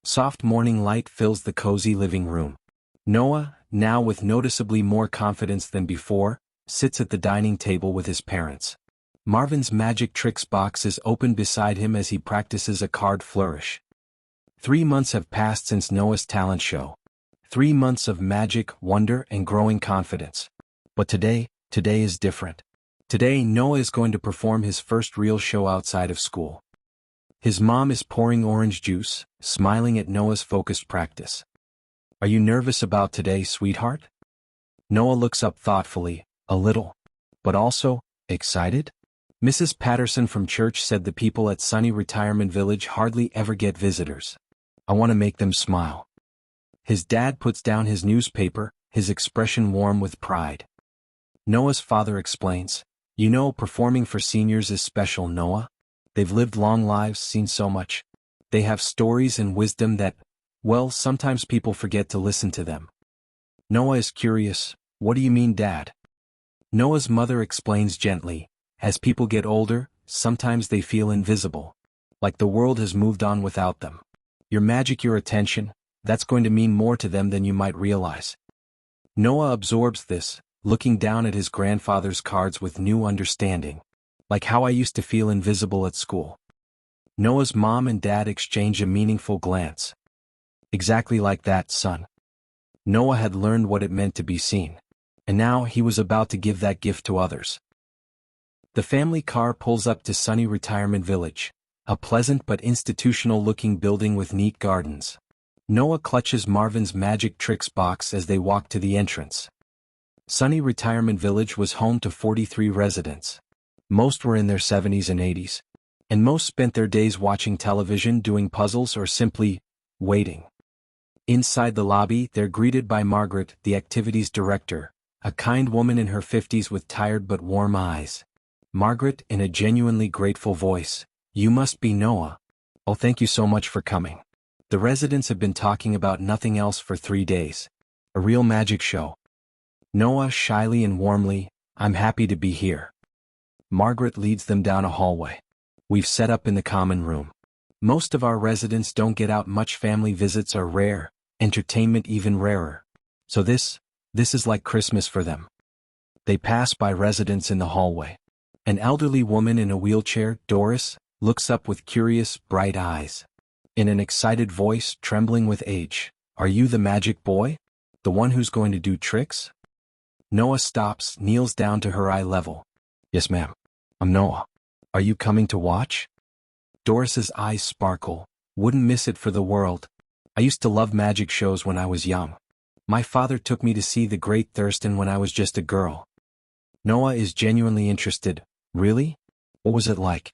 Soft morning light fills the cozy living room. Noah, now with noticeably more confidence than before, sits at the dining table with his parents. Marvin's magic tricks box is open beside him as he practices a card flourish. 3 months have passed since Noah's talent show. 3 months of magic, wonder, and growing confidence. But today is different. Today Noah is going to perform his first real show outside of school. His mom is pouring orange juice, smiling at Noah's focused practice. "Are you nervous about today, sweetheart?" Noah looks up thoughtfully, a little. But also, excited? Mrs. Patterson from church said the people at Sunny Retirement Village hardly ever get visitors. I want to make them smile. His dad puts down his newspaper, his expression warm with pride. Noah's father explains, "You know, performing for seniors is special, Noah. They've lived long lives, seen so much. They have stories and wisdom that, well, sometimes people forget to listen to them." Noah is curious, "What do you mean, Dad?" Noah's mother explains gently, "As people get older, sometimes they feel invisible. Like the world has moved on without them. Your magic, your attention, that's going to mean more to them than you might realize." Noah absorbs this, looking down at his grandfather's cards with new understanding. "Like how I used to feel invisible at school." Noah's mom and dad exchange a meaningful glance. "Exactly like that, son." Noah had learned what it meant to be seen. And now he was about to give that gift to others. The family car pulls up to Sunny Retirement Village, a pleasant but institutional-looking building with neat gardens. Noah clutches Marvin's magic tricks box as they walk to the entrance. Sunny Retirement Village was home to 43 residents. Most were in their 70s and 80s. And most spent their days watching television, doing puzzles, or simply waiting. Inside the lobby, they're greeted by Margaret, the activities director, a kind woman in her 50s with tired but warm eyes. Margaret, in a genuinely grateful voice, "You must be Noah. Oh, thank you so much for coming. The residents have been talking about nothing else for 3 days. A real magic show." Noah, shyly and warmly, "I'm happy to be here." Margaret leads them down a hallway. "We've set up in the common room. Most of our residents don't get out much. Family visits are rare, entertainment even rarer. So this is like Christmas for them." They pass by residents in the hallway. An elderly woman in a wheelchair, Doris, looks up with curious, bright eyes. In an excited voice, trembling with age, "Are you the magic boy? The one who's going to do tricks?" Noah stops, kneels down to her eye level. "Yes, ma'am. I'm Noah. Are you coming to watch?" Doris's eyes sparkle. "Wouldn't miss it for the world. I used to love magic shows when I was young. My father took me to see The Great Thurston when I was just a girl." Noah is genuinely interested. "Really? What was it like?"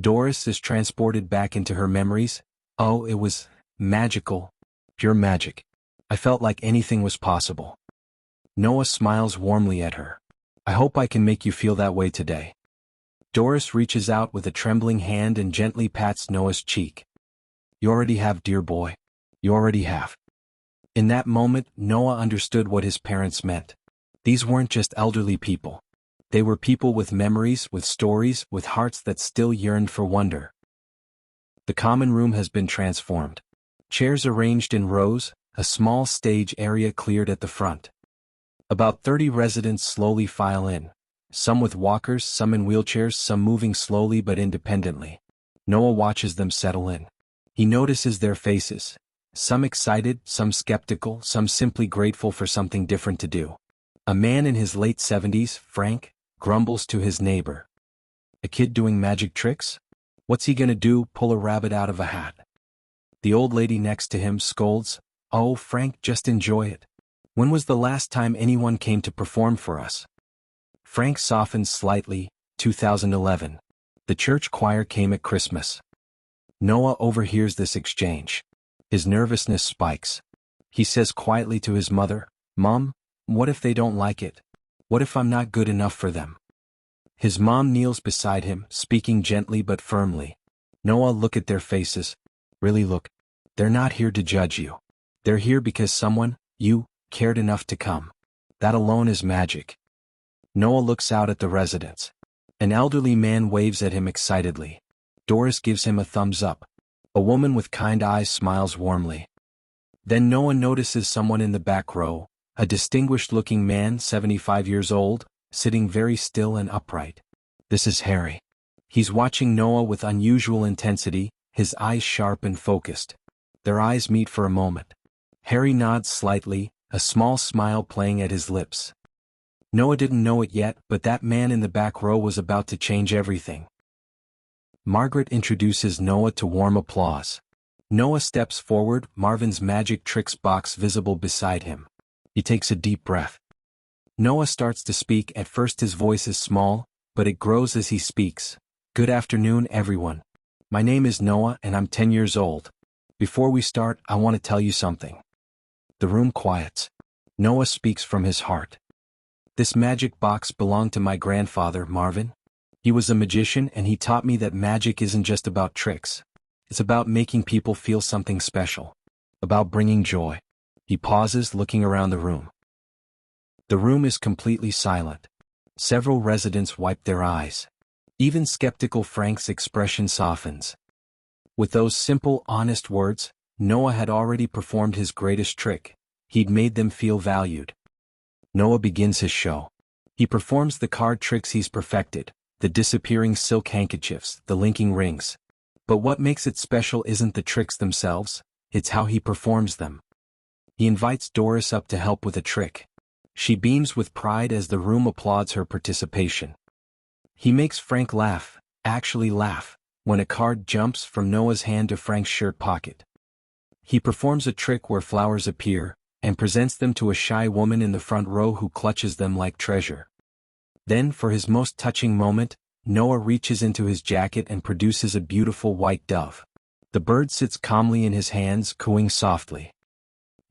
Doris is transported back into her memories. "Oh, it was magical. Pure magic. I felt like anything was possible." Noah smiles warmly at her. "I hope I can make you feel that way today." Doris reaches out with a trembling hand and gently pats Noah's cheek. "You already have, dear boy. You already have." In that moment, Noah understood what his parents meant. These weren't just elderly people. They were people with memories, with stories, with hearts that still yearned for wonder. The common room has been transformed. Chairs arranged in rows, a small stage area cleared at the front. About 30 residents slowly file in. Some with walkers, some in wheelchairs, some moving slowly but independently. Noah watches them settle in. He notices their faces. Some excited, some skeptical, some simply grateful for something different to do. A man in his late 70s, Frank, grumbles to his neighbor. "A kid doing magic tricks? What's he gonna do, pull a rabbit out of a hat?" The old lady next to him scolds, "Oh, Frank, just enjoy it. When was the last time anyone came to perform for us?" Frank softens slightly. 2011. The church choir came at Christmas. Noah overhears this exchange. His nervousness spikes. He says quietly to his mother, "Mom, what if they don't like it? What if I'm not good enough for them?" His mom kneels beside him, speaking gently but firmly. "Noah, look at their faces. Really look. They're not here to judge you. They're here because someone, you, cared enough to come. That alone is magic." Noah looks out at the residents. An elderly man waves at him excitedly. Doris gives him a thumbs up. A woman with kind eyes smiles warmly. Then Noah notices someone in the back row, a distinguished-looking man 75 years old, sitting very still and upright. This is Harry. He's watching Noah with unusual intensity, his eyes sharp and focused. Their eyes meet for a moment. Harry nods slightly, a small smile playing at his lips. Noah didn't know it yet, but that man in the back row was about to change everything. Margaret introduces Noah to warm applause. Noah steps forward, Marvin's magic tricks box visible beside him. He takes a deep breath. Noah starts to speak. At first his voice is small, but it grows as he speaks. Good afternoon, everyone. My name is Noah and I'm 10 years old. Before we start, I want to tell you something. The room quiets. Noah speaks from his heart. This magic box belonged to my grandfather, Marvin. He was a magician and he taught me that magic isn't just about tricks. It's about making people feel something special. About bringing joy. He pauses, looking around the room. The room is completely silent. Several residents wipe their eyes. Even skeptical Frank's expression softens. With those simple, honest words, Noah had already performed his greatest trick. He'd made them feel valued. Noah begins his show. He performs the card tricks he's perfected, the disappearing silk handkerchiefs, the linking rings. But what makes it special isn't the tricks themselves, it's how he performs them. He invites Doris up to help with a trick. She beams with pride as the room applauds her participation. He makes Frank laugh, actually laugh, when a card jumps from Noah's hand to Frank's shirt pocket. He performs a trick where flowers appear, and presents them to a shy woman in the front row who clutches them like treasure. Then, for his most touching moment, Noah reaches into his jacket and produces a beautiful white dove. The bird sits calmly in his hands, cooing softly.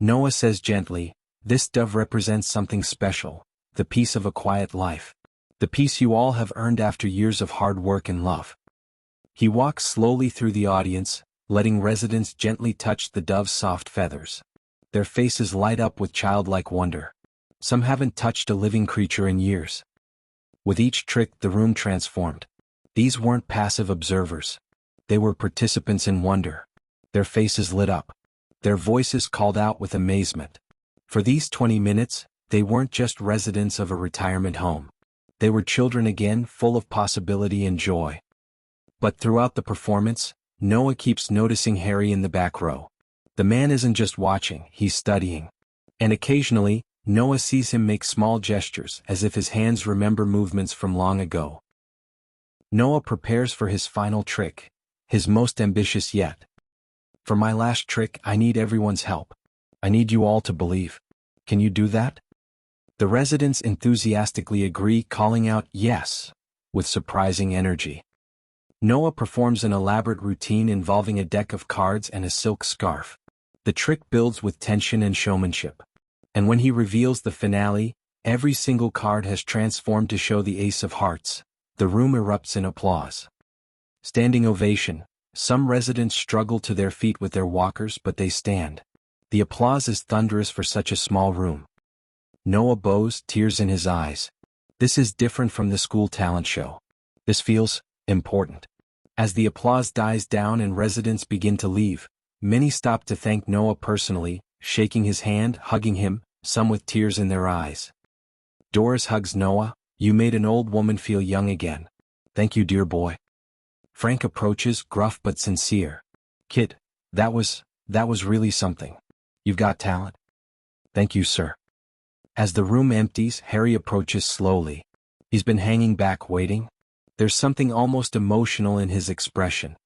Noah says gently, "This dove represents something special, the peace of a quiet life. The peace you all have earned after years of hard work and love." He walks slowly through the audience, letting residents gently touch the dove's soft feathers. Their faces light up with childlike wonder. Some haven't touched a living creature in years. With each trick, the room transformed. These weren't passive observers. They were participants in wonder. Their faces lit up. Their voices called out with amazement. For these 20 minutes, they weren't just residents of a retirement home. They were children again, full of possibility and joy. But throughout the performance, Noah keeps noticing Harry in the back row. The man isn't just watching, he's studying. And occasionally, Noah sees him make small gestures as if his hands remember movements from long ago. Noah prepares for his final trick, his most ambitious yet. "For my last trick, I need everyone's help. I need you all to believe. Can you do that?" The residents enthusiastically agree, calling out "yes," with surprising energy. Noah performs an elaborate routine involving a deck of cards and a silk scarf. The trick builds with tension and showmanship. And when he reveals the finale, every single card has transformed to show the Ace of Hearts. The room erupts in applause. Standing ovation. Some residents struggle to their feet with their walkers, but they stand. The applause is thunderous for such a small room. Noah bows, tears in his eyes. This is different from the school talent show. This feels important. As the applause dies down and residents begin to leave, many stop to thank Noah personally, shaking his hand, hugging him, some with tears in their eyes. Doris hugs Noah. "You made an old woman feel young again. Thank you, dear boy." Frank approaches, gruff but sincere. "Kid, that was really something. You've got talent." "Thank you, sir." As the room empties, Harry approaches slowly. He's been hanging back waiting. There's something almost emotional in his expression.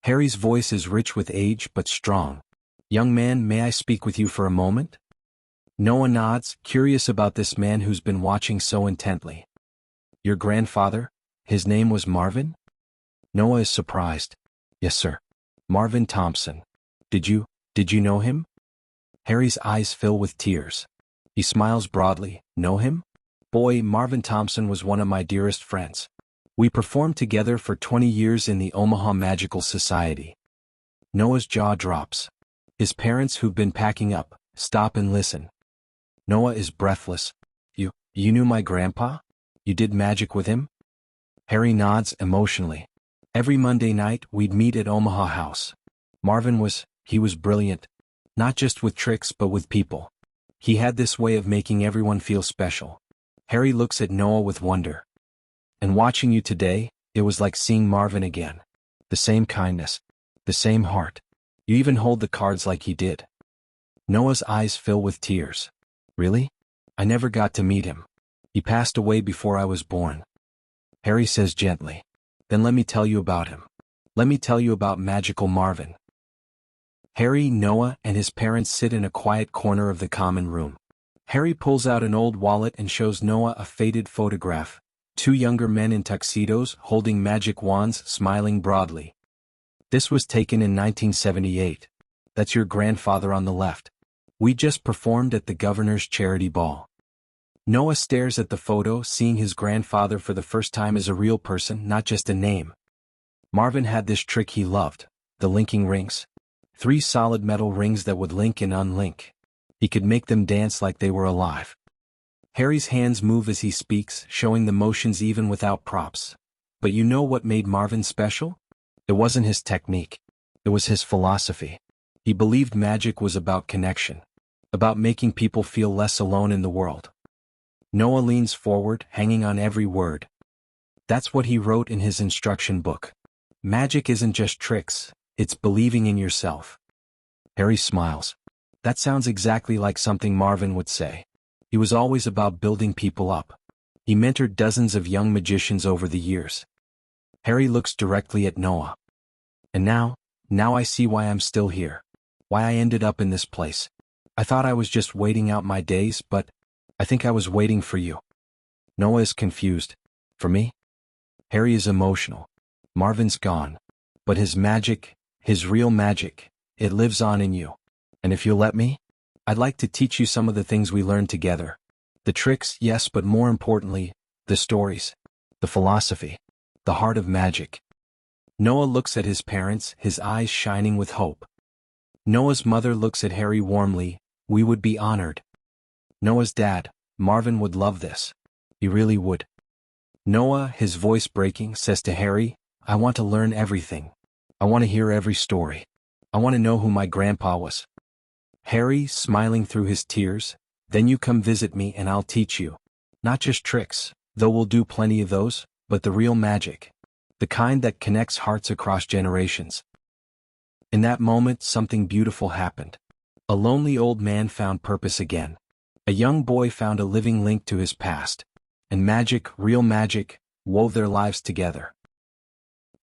Harry's voice is rich with age but strong. "Young man, may I speak with you for a moment?" Noah nods, curious about this man who's been watching so intently. "Your grandfather? His name was Marvin?" Noah is surprised. "Yes, sir. Marvin Thompson. Did you know him?" Harry's eyes fill with tears. He smiles broadly. "Know him? Boy, Marvin Thompson was one of my dearest friends. We performed together for 20 years in the Omaha Magical Society." Noah's jaw drops. His parents, who've been packing up, stop and listen. Noah is breathless. You knew my grandpa? You did magic with him?" Harry nods emotionally. "Every Monday night, we'd meet at Omaha House. He was brilliant. Not just with tricks but with people. He had this way of making everyone feel special. Harry looks at Noah with wonder. And watching you today, it was like seeing Marvin again. The same kindness. The same heart. You even hold the cards like he did. Noah's eyes fill with tears. Really? I never got to meet him. He passed away before I was born. Harry says gently. Then let me tell you about him. Let me tell you about Magical Marvin. Harry, Noah, and his parents sit in a quiet corner of the common room. Harry pulls out an old wallet and shows Noah a faded photograph. Two younger men in tuxedos holding magic wands, smiling broadly. This was taken in 1978. That's your grandfather on the left. We just performed at the governor's charity ball. Noah stares at the photo, seeing his grandfather for the first time as a real person, not just a name. Marvin had this trick he loved, the linking rings. 3 solid metal rings that would link and unlink. He could make them dance like they were alive. Harry's hands move as he speaks, showing the motions even without props. But you know what made Marvin special? It wasn't his technique. It was his philosophy. He believed magic was about connection. About making people feel less alone in the world. Noah leans forward, hanging on every word. That's what he wrote in his instruction book. Magic isn't just tricks, it's believing in yourself. Harry smiles. That sounds exactly like something Marvin would say. He was always about building people up. He mentored dozens of young magicians over the years. Harry looks directly at Noah. And now I see why I'm still here. Why I ended up in this place. I thought I was just waiting out my days, but I think I was waiting for you. Noah is confused. For me? Harry is emotional. Marvin's gone. But his magic, his real magic, it lives on in you. And if you'll let me, I'd like to teach you some of the things we learned together. The tricks, yes, but more importantly, the stories. The philosophy. The heart of magic. Noah looks at his parents, his eyes shining with hope. Noah's mother looks at Harry warmly. We would be honored. Noah's dad, Marvin, would love this. He really would. Noah, his voice breaking, says to Harry, I want to learn everything. I want to hear every story. I want to know who my grandpa was. Harry, smiling through his tears, then you come visit me and I'll teach you. Not just tricks, though we'll do plenty of those, but the real magic. The kind that connects hearts across generations. In that moment, something beautiful happened. A lonely old man found purpose again. A young boy found a living link to his past. And magic, real magic, wove their lives together.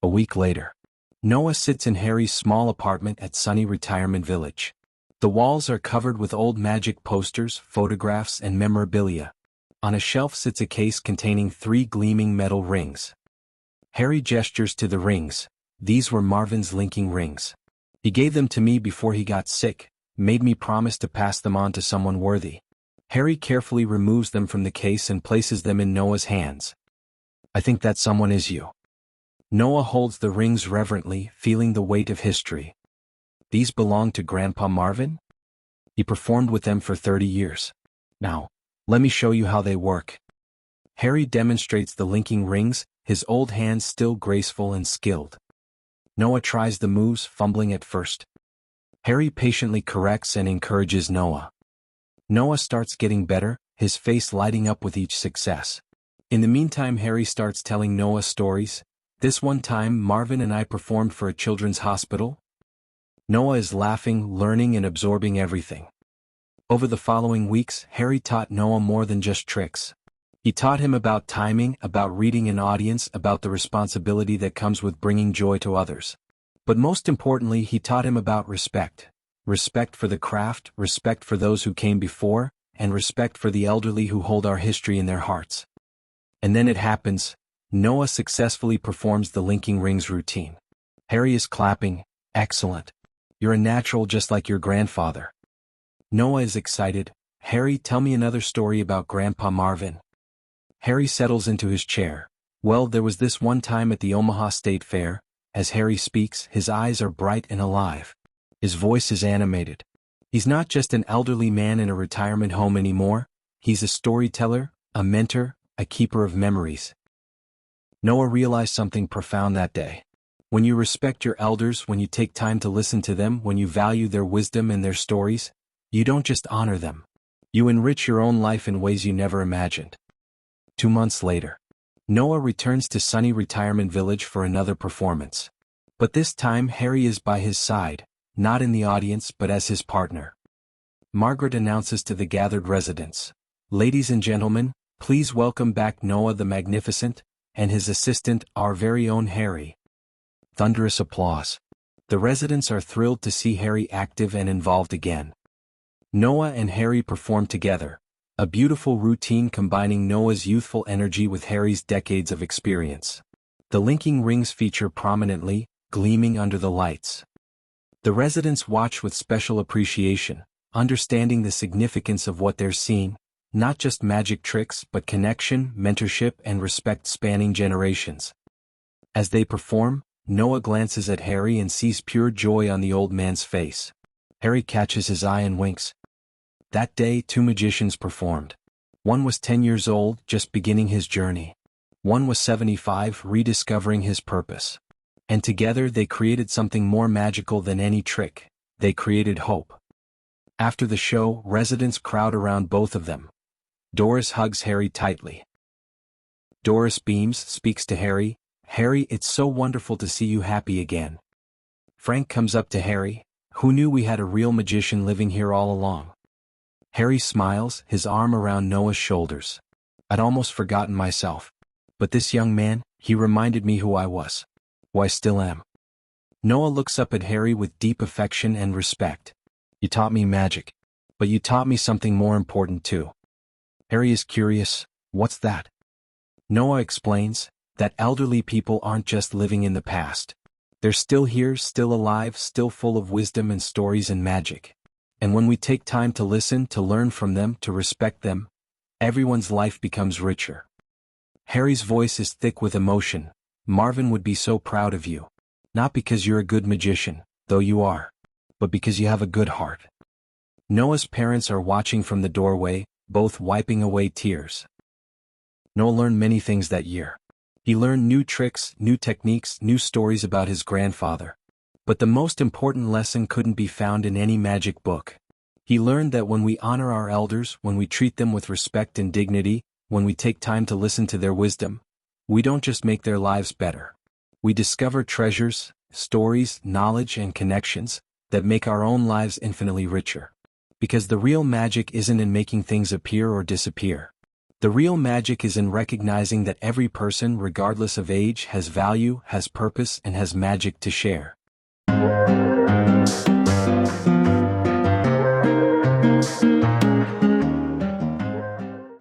A week later, Noah sits in Harry's small apartment at sunny Retirement Village. The walls are covered with old magic posters, photographs, and memorabilia. On a shelf sits a case containing 3 gleaming metal rings. Harry gestures to the rings. These were Marvin's linking rings. He gave them to me before he got sick, made me promise to pass them on to someone worthy. Harry carefully removes them from the case and places them in Noah's hands. I think that someone is you. Noah holds the rings reverently, feeling the weight of history. These belong to Grandpa Marvin? He performed with them for 30 years. Now, let me show you how they work. Harry demonstrates the linking rings, his old hands still graceful and skilled. Noah tries the moves, fumbling at first. Harry patiently corrects and encourages Noah. Noah starts getting better, his face lighting up with each success. In the meantime, Harry starts telling Noah stories. This one time, Marvin and I performed for a children's hospital. Noah is laughing, learning and absorbing everything. Over the following weeks, Harry taught Noah more than just tricks. He taught him about timing, about reading an audience, about the responsibility that comes with bringing joy to others. But most importantly, he taught him about respect. Respect for the craft, respect for those who came before, and respect for the elderly who hold our history in their hearts. And then it happens. Noah successfully performs the linking rings routine. Harry is clapping. Excellent. You're a natural just like your grandfather. Noah is excited. Harry, tell me another story about Grandpa Marvin. Harry settles into his chair. Well, there was this one time at the Omaha State Fair. As Harry speaks, his eyes are bright and alive. His voice is animated. He's not just an elderly man in a retirement home anymore. He's a storyteller, a mentor, a keeper of memories. Noah realized something profound that day. When you respect your elders, when you take time to listen to them, when you value their wisdom and their stories, you don't just honor them. You enrich your own life in ways you never imagined. 2 months later, Noah returns to sunny Retirement Village for another performance. But this time Harry is by his side, not in the audience but as his partner. Margaret announces to the gathered residents, "Ladies and gentlemen, please welcome back Noah the Magnificent, and his assistant, our very own Harry." Thunderous applause. The residents are thrilled to see Harry active and involved again. Noah and Harry perform together, a beautiful routine combining Noah's youthful energy with Harry's decades of experience. The linking rings feature prominently, gleaming under the lights. The residents watch with special appreciation, understanding the significance of what they're seeing, not just magic tricks but connection, mentorship and respect spanning generations. As they perform, Noah glances at Harry and sees pure joy on the old man's face. Harry catches his eye and winks. That day 2 magicians performed. One was 10 years old, just beginning his journey. One was 75, rediscovering his purpose. And together they created something more magical than any trick. They created hope. After the show, residents crowd around both of them. Doris hugs Harry tightly. Doris beams, speaks to Harry. "Harry, it's so wonderful to see you happy again." Frank comes up to Harry. "Who knew we had a real magician living here all along?" Harry smiles, his arm around Noah's shoulders. "I'd almost forgotten myself. But this young man, he reminded me who I was. Who I still am." Noah looks up at Harry with deep affection and respect. "You taught me magic. But you taught me something more important too." Harry is curious. "What's that?" Noah explains that elderly people aren't just living in the past. They're still here, still alive, still full of wisdom and stories and magic. And when we take time to listen, to learn from them, to respect them, everyone's life becomes richer. Harry's voice is thick with emotion. "Marvin would be so proud of you. Not because you're a good magician, though you are, but because you have a good heart." Noah's parents are watching from the doorway, both wiping away tears. Noah learned many things that year. He learned new tricks, new techniques, new stories about his grandfather. But the most important lesson couldn't be found in any magic book. He learned that when we honor our elders, when we treat them with respect and dignity, when we take time to listen to their wisdom, we don't just make their lives better. We discover treasures, stories, knowledge and connections that make our own lives infinitely richer. Because the real magic isn't in making things appear or disappear. The real magic is in recognizing that every person, regardless of age, has value, has purpose, and has magic to share.